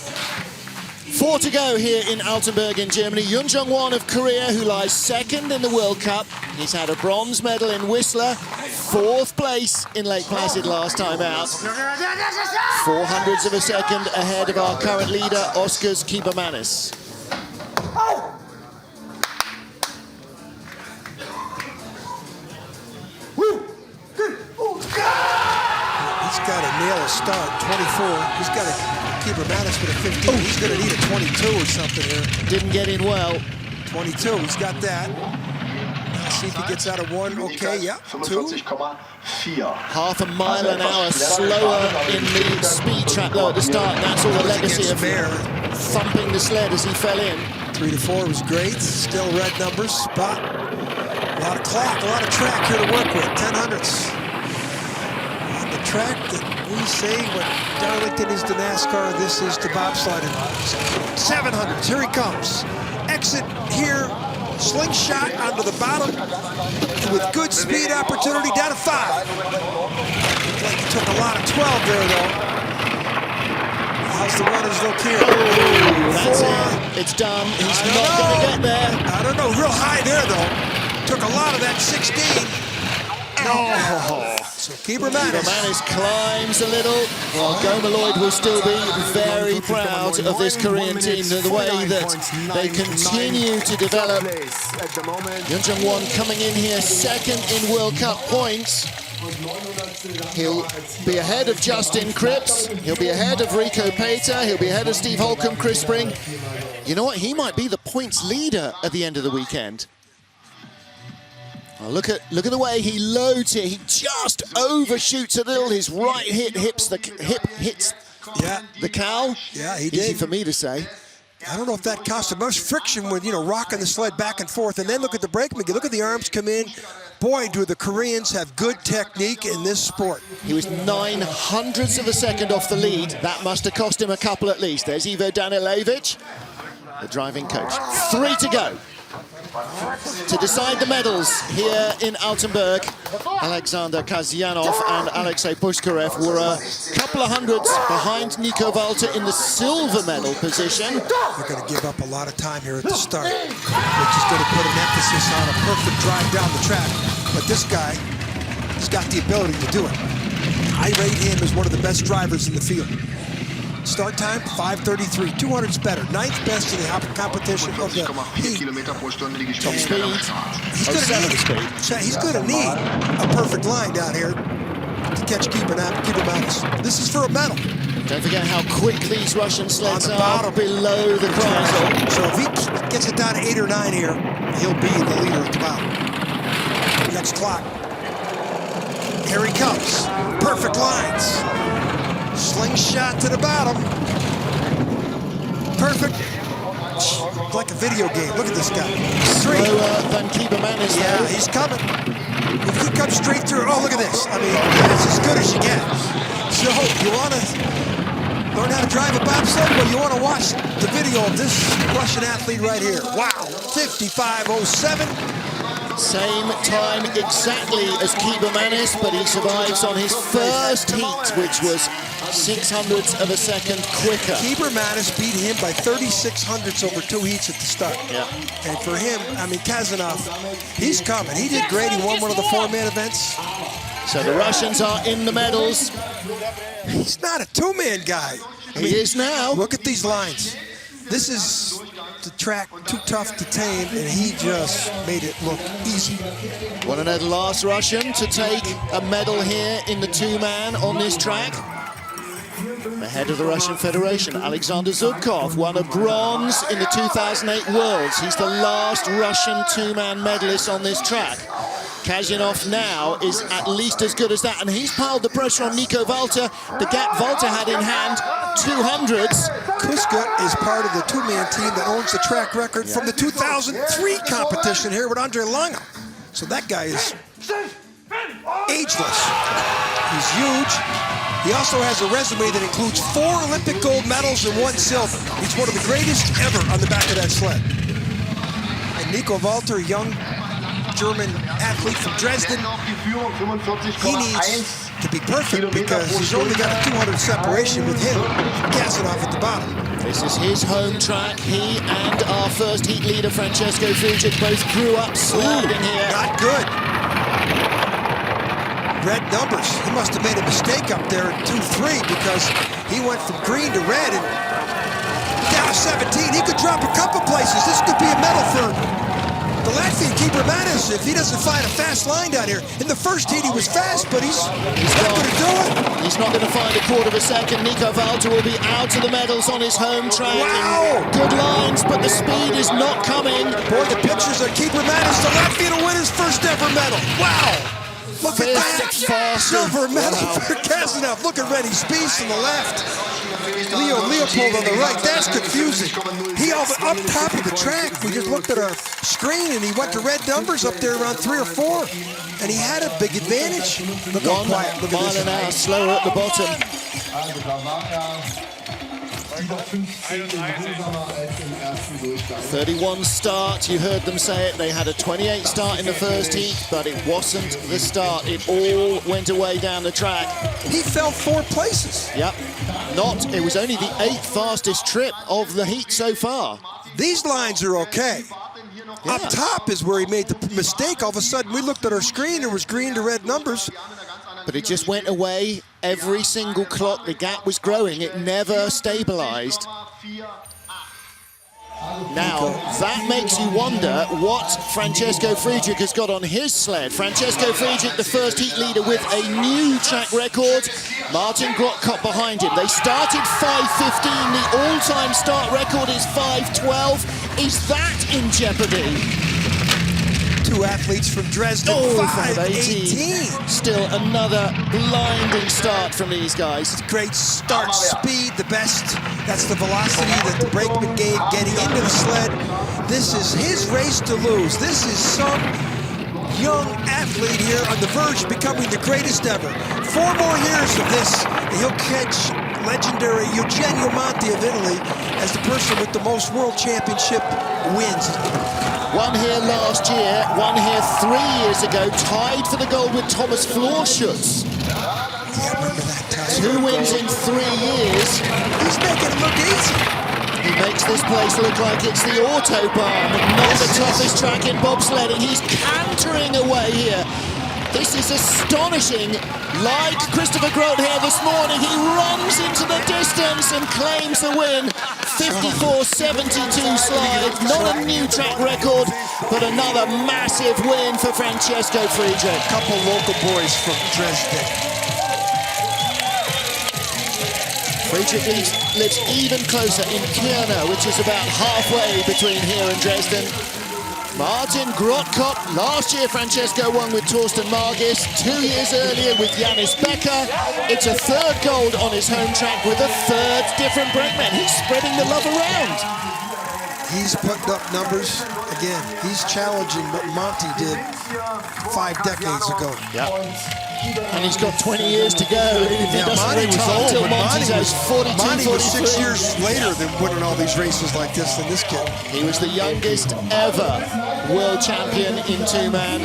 4 to go here in Altenberg in Germany. Yoon Jung-won of Korea, who lies 2nd in the World Cup. He's had a bronze medal in Whistler, 4th place in Lake Placid last time out. 400ths of a second ahead of our current leader, Oskars Kibermanis. He's got to nail a start, 24. He's got to Kibermanis with a 15. Oh. He's going to need a 22 or something here. Didn't get in well. 22, he's got that. Now see if he gets out of 1. Okay, yeah, 2. Half a mile an hour slower in the speed trap though at the start. And that's all the legacy of Bear thumping the sled as he fell in. 3 to 4 was great. Still red numbers, but a lot of clock, a lot of track here to work with. 1000ths. On the track that we say when Darlington is to NASCAR, this is to bobsledding. 700s, here he comes. Exit here, slingshot onto the bottom with good speed opportunity down to 5. Looks like he took a lot of 12 there though. How's the runners look here? Oh, that's it. It's done. He's not going to get there. I don't know. Real high there though. Took a lot of that 16. Oh, So Kiebermanis. Kiebermanis climbs a little. Well, Gomaloid will still be very proud of this Korean team, the way that they continue to develop. Yoon Jung-won coming in here second in World Cup points. He'll be ahead of Justin Cripps. He'll be ahead of Rico Pater. He'll be ahead of Steve Holcomb, Chris Spring. You know what? He might be the points leader at the end of the weekend. Oh, look at the way he loads it. He just overshoots a little. His right hip hits the cow. Yeah, he did. Easy for me to say. I don't know if that cost him much friction with, rocking the sled back and forth. And then look at the brake. Look at the arms come in. Boy, do the Koreans have good technique in this sport. He was 0.09 of a second off the lead. That must have cost him a couple at least. There's Ivo Danilevich, the driving coach. 3 to go. To decide the medals here in Altenberg, Alexander Kazyanov and Alexei Pushkarev were a couple of hundreds behind Nico Walter in the silver medal position. They're going to give up a lot of time here at the start, which is going to put an emphasis on a perfect drive down the track. But this guy, he's got the ability to do it. I rate him as one of the best drivers in the field. Start time, 5:33. 200's better. 9th best in the competition of the heat. Top speed. He's going to need a perfect line down here to catch Kiebermanis. This is for a medal. Don't forget how quick these Russian sleds are below the Kreisel. So if he gets it down to 8 or 9 here, he'll be the leader at the bottom. Next clock. Here he comes. Perfect lines. Slingshot to the bottom. Perfect. Like a video game. Look at this guy. Slower than Kiebermanis. Yeah, he's coming. If he comes straight through, oh, look at this. I mean, it's as good as you get. So, you want to learn how to drive a bobsled? Well, you want to watch the video of this Russian athlete right here. Wow, 55:07. Same time exactly as Kiebermanis, but he survives on his first heat, which was 0.06 of a second quicker. Kiebermanis beat him by 36 hundredths over 2 heats at the start. Yeah. And for him, I mean, Kazanov, he's coming. He did great. He won one of the 4-man events. So the Russians are in the medals. He's not a 2-man guy. He is now. Look at these lines. This is the track too tough to tame, and he just made it look easy. One and the last Russian to take a medal here in the 2-man on this track. The head of the Russian Federation, Alexander Zubkov, won a bronze in the 2008 Worlds. He's the last Russian 2-man medalist on this track. Kazyanov now is at least as good as that, and he's piled the pressure on Nico Walter. The gap Walter had in hand, 200s. Kuska is part of the 2-man team that owns the track record from the 2003 competition here with Andre Lange. So that guy is ageless. He's huge. He also has a resume that includes 4 Olympic gold medals and 1 silver. He's one of the greatest ever on the back of that sled. And Nico Walter, young German athlete from Dresden, he needs to be perfect because he's only got a 200 separation with him, Kazanov at the bottom. This is his home track. He and our first heat leader, Francesco Friedrich, both grew up sliding here. Not good. Red numbers. He must have made a mistake up there at 2-3 because he went from green to red and down to 17. He could drop a couple places. This could be a medal for the Latvian Kiebermanis if he doesn't find a fast line down here. In the first heat, he was fast, but he's not going to do it. He's not going to find a quarter of a second. Nico Walter will be out of the medals on his home track. Wow! Good lines, but the speed is not coming. Boy, the pictures of Kiebermanis, the Latvian to win his first ever medal. Wow! Look at that! Silver medal for Kazanov. Look at Rennie Spies on the left. Leo Leopold on the right. That's confusing. He up top of the track. We just looked at our screen and he went to red numbers up there around 3 or 4. And he had a big advantage. Look how quiet. Look at this. 1 mile an hour slower at the bottom. 31 start, you heard them say it. They had a 28 start in the first heat, but it wasn't the start. It all went away down the track. He fell 4 places. Yep. It was only the 8th fastest trip of the heat so far. These lines are okay. Yeah. Up top is where he made the mistake. All of a sudden, we looked at our screen, there was green to red numbers. but it just went away. Every single clock, the gap was growing. It never stabilized. Now, that makes you wonder what Francesco Friedrich has got on his sled. Francesco Friedrich, the first heat leader with a new track record. Martin Grotkopp behind him. They started 5:15. The all-time start record is 5:12. Is that in jeopardy? Two athletes from Dresden, 5:18. Still another blinding start from these guys. Great start speed, the best. That's the velocity that the brakeman gave getting into the sled. This is his race to lose. This is some young athlete here on the verge of becoming the greatest ever. 4 more years of this, and he'll catch legendary Eugenio Monti of Italy as the person with the most world championship wins. One here last year, one here 3 years ago, tied for the gold with Thomas Florschutz. Yeah, I remember that time. 2 wins in 3 years. He's making it look easy. He makes this place look like it's the Autobahn, not the toughest track in bobsledding. He's cantering away here. This is astonishing. Like Christopher Grote here this morning, he runs into the distance and claims the win. 54.72 slide, not a new track record, but another massive win for Francesco Friedrich. A couple local boys from Dresden. Friedrich lives even closer in Kiena, which is about halfway between here and Dresden. Martin Grotkopp, last year Francesco won with Torsten Margis, 2 years earlier with Janis Becker. It's a 3rd gold on his home track with a 3rd different brakeman. He's spreading the love around. He's putting up numbers. Again, he's challenging what Monty did 5 decades ago. Yeah. And he's got 20 years to go. If he doesn't Monty was retire old, until but Monty's age 42, Monty was 6 43. years later than winning all these races like this than this kid. He was the youngest ever world champion in 2-man.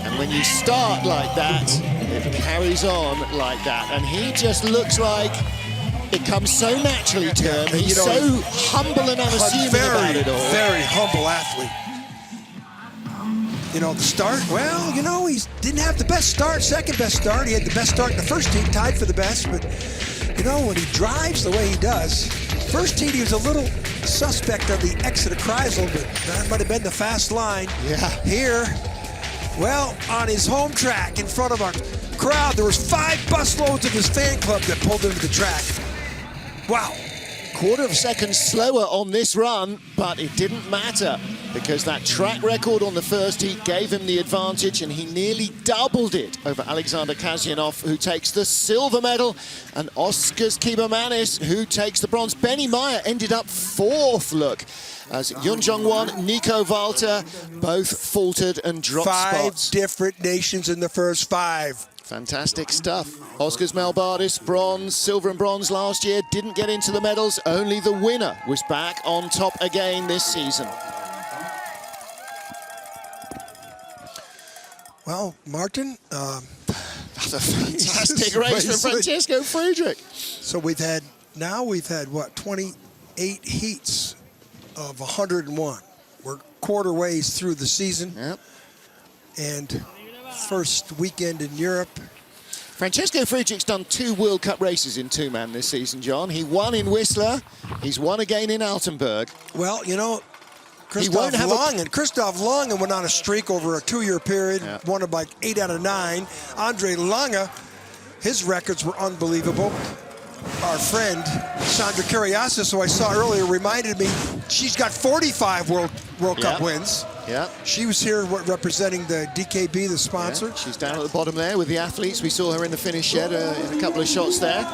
And when you start like that, it carries on like that. And he just looks like it comes so naturally to him. He's so humble and unassuming about it all. Very humble athlete. You know, the start, well, you know, he didn't have the best start, second best start. He had the best start in the first heat, tied for the best. But, you know, when he drives the way he does, first heat he was a little suspect on the exit of Kreisel, but that might have been the fast line. Yeah. Here, well, on his home track in front of our crowd, there was 5 busloads of his fan club that pulled into the track. Wow. Quarter of a second slower on this run, but it didn't matter because that track record on the first heat gave him the advantage, and he nearly doubled it over Alexander Kasyanov, who takes the silver medal, and Oskars Kibermanis, who takes the bronze. Benny Meyer ended up 4th, look, as Yun Jong-won, Nico Walter both faltered and dropped 5 spots. different nations in the first 5. Fantastic stuff. Oskars Melbardis, bronze, silver and bronze last year, didn't get into the medals. Only the winner was back on top again this season. Well, Martin, That's a fantastic race for Francesco Friedrich. So we've had what, 28 heats of 101. We're quarter ways through the season. Yep. And first weekend in Europe. Francesco Friedrich's done 2 World Cup races in 2-man this season, John. He won in Whistler. He's won again in Altenberg. Well, you know, Christoph Lange went on a streak over a 2-year period, won it like 8 out of 9. Andre Lange, his records were unbelievable. Our friend, Sandra Kariasis, who I saw earlier, reminded me she's got 45 World Cup wins. Yeah. She was here representing the DKB, the sponsor. Yeah, she's down at the bottom there with the athletes. We saw her in the finish shed in a couple of shots there.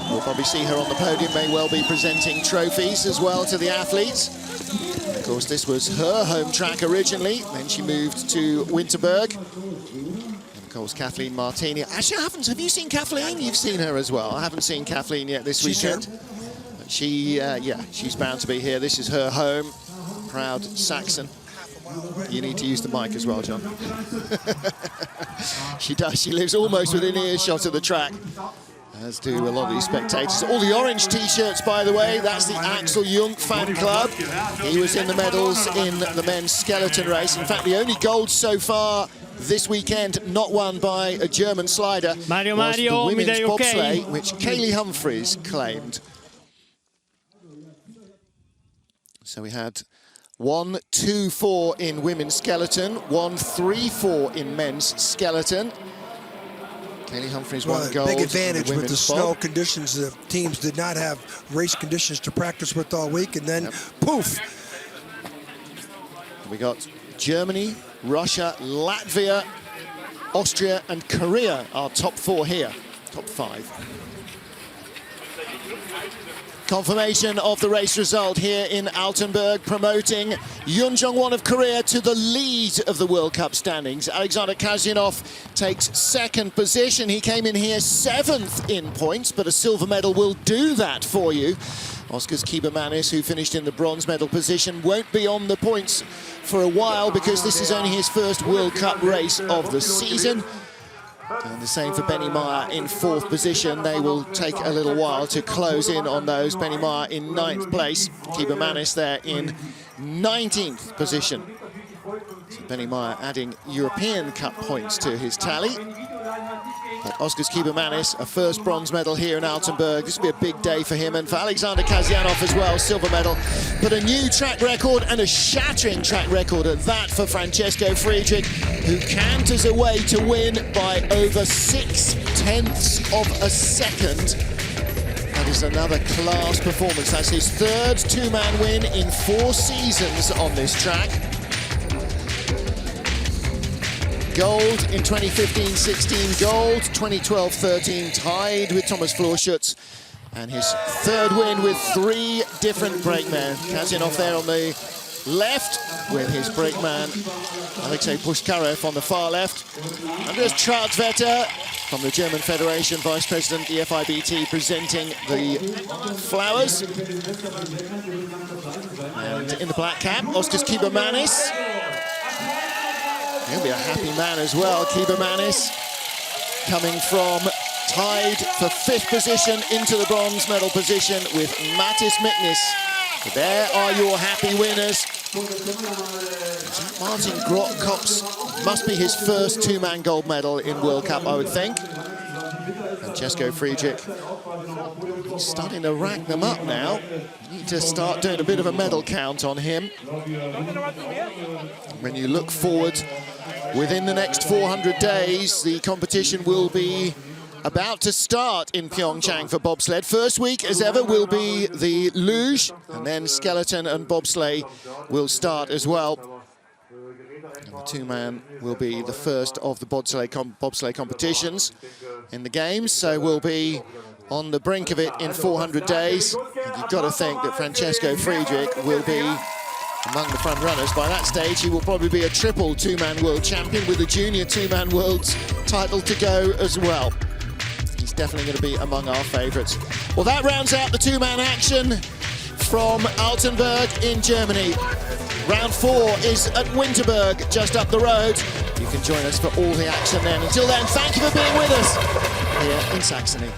We'll probably see her on the podium, may well be presenting trophies as well to the athletes. Of course, this was her home track originally. Then she moved to Winterberg. And of course, Kathleen Martini. Actually, have you seen Kathleen? You've seen her as well. I haven't seen Kathleen yet this weekend. But she's bound to be here. This is her home. Proud Saxon. You need to use the mic as well, John. She does. She lives almost within earshot of the track, as do a lot of these spectators. All the orange T-shirts, by the way, that's the Axel Jung fan club. He was in the medals in the men's skeleton race. In fact, the only gold so far this weekend, not won by a German slider, Mario, was the women's mi dai ok? bobsleigh, which Kaylee Humphries claimed. So we had 1-2-4 in women's skeleton, 1-3-4 in men's skeleton. Kaylee Humphries won gold. Big advantage with the snow bob. conditions. The teams did not have race conditions to practice with all week, and then poof. We got Germany, Russia, Latvia, Austria and Korea, our top 4 here, top 5. Confirmation of the race result here in Altenberg, promoting Yoon Jong-won of Korea to the lead of the World Cup standings. Alexander Kazyanov takes 2nd position. He came in here 7th in points, but a silver medal will do that for you. Oskars Kiebermanis, who finished in the bronze medal position, won't be on the points for a while because this is only his first World Cup race of the season. And the same for Benny Meyer in 4th position. They will take a little while to close in on those. Benny Meyer in 9th place. Kiebermanis there in 19th position. So Benny Meyer adding European Cup points to his tally. But Oskars Kiebermanis, a first bronze medal here in Altenberg. This will be a big day for him and for Alexander Kazyanov as well, silver medal. But a new track record and a shattering track record at that for Francesco Friedrich, who canters away to win by over 0.6 of a second. That is another class performance. That's his 3rd two-man win in 4 seasons on this track. Gold in 2015-16, gold 2012-13, tied with Thomas Florschutz, and his 3rd win with 3 different brakemen. Kazyanov there on the left with his brakeman Alexei Pushkarev on the far left. Andreas Trautvetter from the German Federation, Vice President EFIBT, presenting the flowers. And in the black cap, Oskars Kiebermanis. He'll be a happy man as well. Kiebermanis coming from tied for 5th position into the bronze medal position with Mattis Miknis. So there are your happy winners. Martin Grotkops must be his first 2-man gold medal in World Cup, I would think. Francesco Friedrich starting to rack them up now. Need to start doing a bit of a medal count on him. When you look forward, within the next 400 days, the competition will be about to start in Pyeongchang for bobsled. First week, as ever, will be the luge, and then skeleton and bobsleigh will start as well. And the 2-man will be the first of the bobsleigh competitions in the games, so we'll be on the brink of it in 400 days. And you've got to think that Francesco Friedrich will be among the front runners. By that stage, he will probably be a triple 2-man world champion with a junior 2-man world title to go as well. He's definitely going to be among our favourites. Well, that rounds out the 2-man action from Altenberg in Germany. Round 4 is at Winterberg, just up the road. You can join us for all the action then. Until then, thank you for being with us here in Saxony.